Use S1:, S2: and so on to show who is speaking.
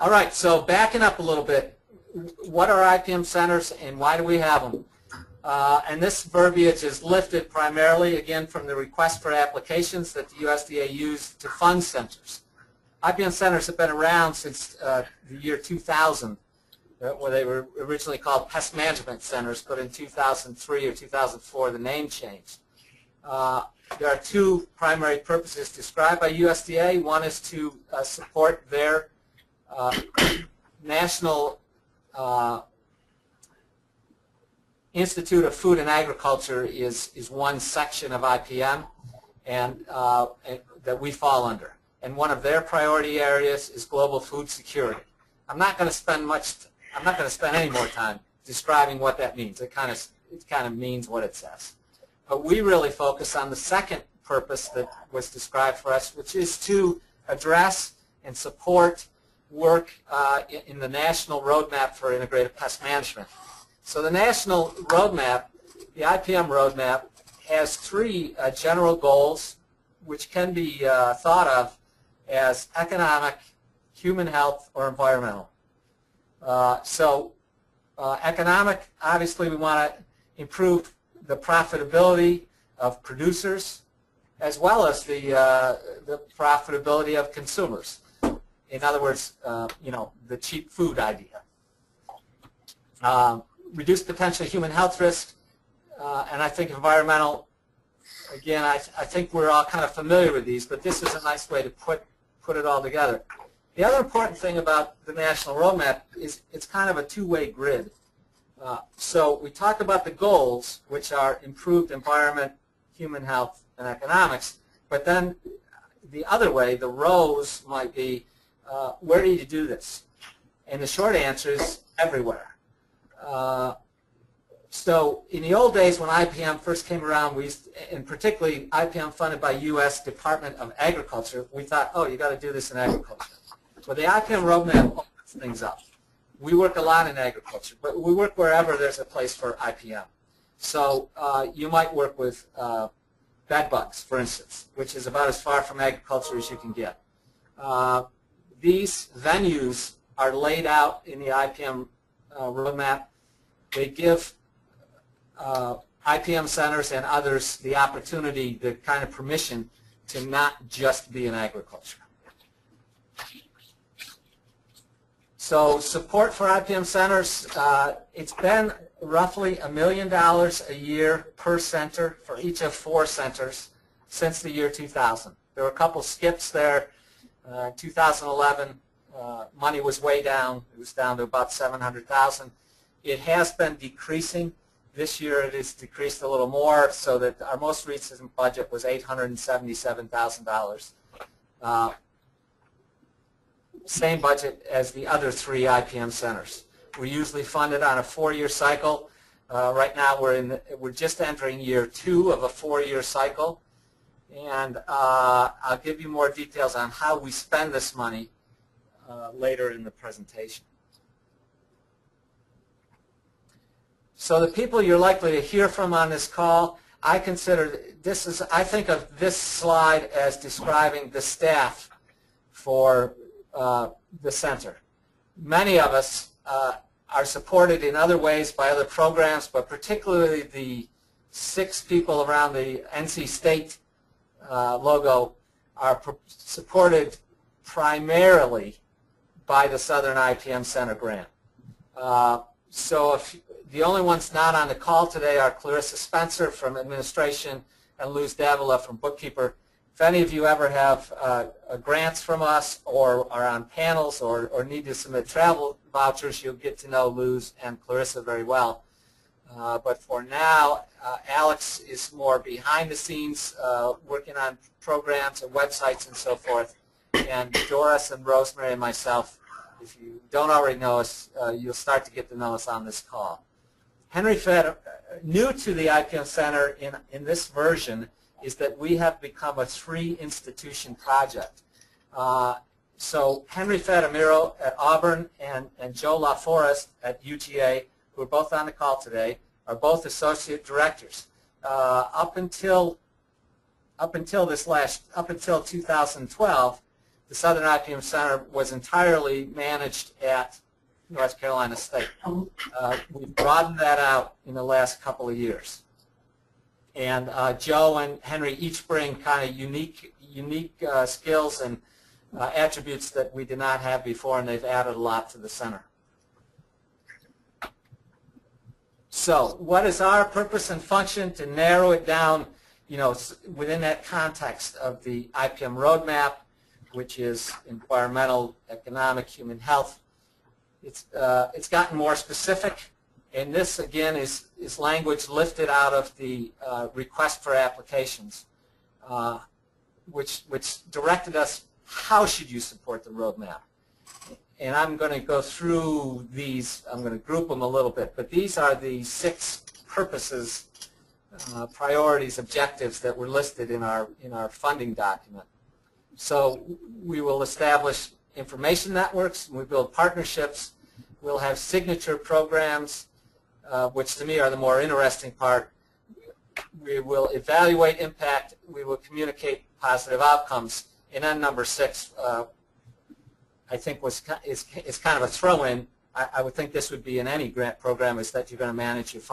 S1: All right, so backing up a little bit, what are IPM centers and why do we have them? And this verbiage is lifted primarily, again, from the request for applications that the USDA used to fund centers. IPM centers have been around since the year 2000, where they were originally called pest management centers, but in 2003 or 2004 the name changed. There are two primary purposes described by USDA. One is to support their National Institute of Food and Agriculture is one section of IPM and that we fall under. And one of their priority areas is global food security. I'm not going to spend any more time describing what that means. It kind of means what it says. But we really focus on the second purpose that was described for us, which is to address and support work in the National Roadmap for Integrated Pest Management. So the National Roadmap, the IPM Roadmap, has three general goals which can be thought of as economic, human health, or environmental. Economic, obviously we want to improve the profitability of producers as well as the profitability of consumers. In other words, the cheap food idea. Reduce potential human health risk, and I think environmental, again, I think we're all kind of familiar with these, but this is a nice way to put it all together. The other important thing about the National Roadmap is it's kind of a two-way grid. So we talk about the goals, which are improved environment, human health, and economics, but then the other way, the rows might be, where do you do this? And the short answer is everywhere. So in the old days when IPM first came around, and particularly IPM funded by U.S. Department of Agriculture, we thought, oh, you got to do this in agriculture. Well, the IPM Roadmap opens things up. We work a lot in agriculture, but we work wherever there's a place for IPM. So you might work with bed bugs, for instance, which is about as far from agriculture as you can get. These venues are laid out in the IPM Roadmap. They give IPM centers and others the opportunity, the kind of permission to not just be in agriculture. So support for IPM centers, it's been roughly $1 million a year per center for each of 4 centers since the year 2000. There were a couple skips there. 2011, money was way down. It was down to about $700,000. It has been decreasing. This year it has decreased a little more, so that our most recent budget was $877,000. Same budget as the other 3 IPM centers. We're usually funded on a 4-year cycle. Right now we're just entering year 2 of a 4-year cycle, and I'll give you more details on how we spend this money later in the presentation. So the people you're likely to hear from on this call, I think of this slide as describing the staff for the center. Many of us are supported in other ways by other programs, but particularly the 6 people around the NC State logo are supported primarily by the Southern IPM Center grant. So the only ones not on the call today are Clarissa Spencer from Administration and Luz Davila from Bookkeeper. If any of you ever have grants from us or are on panels or need to submit travel vouchers, you'll get to know Luz and Clarissa very well. But for now, Alex is more behind the scenes, working on programs and websites and so forth. And Doris and Rosemary and myself, if you don't already know us, you'll start to get to know us on this call. Henry Fed, new to the IPM Center in this version, is that we have become a 3-institution project. So Henry Fed Amiro at Auburn and Joe LaForest at UGA, who are both on the call today, are both associate directors. Up until 2012, the Southern IPM Center was entirely managed at North Carolina State. We've broadened that out in the last couple of years. And Joe and Henry each bring kind of unique skills and attributes that we did not have before, and they've added a lot to the center. So what is our purpose and function? To narrow it down, within that context of the IPM Roadmap, which is environmental, economic, human health. It's gotten more specific, and this again is language lifted out of the request for applications, which directed us, how should you support the roadmap? And I'm going to go through these. I'm going to group them a little bit, but these are the 6 purposes, priorities, objectives that were listed in our funding document. So we will establish information networks, we build partnerships, we'll have signature programs, which to me are the more interesting part. We will evaluate impact, we will communicate positive outcomes, and then number 6, I think is kind of a throw-in. I would think this would be in any grant program, is that you're going to manage your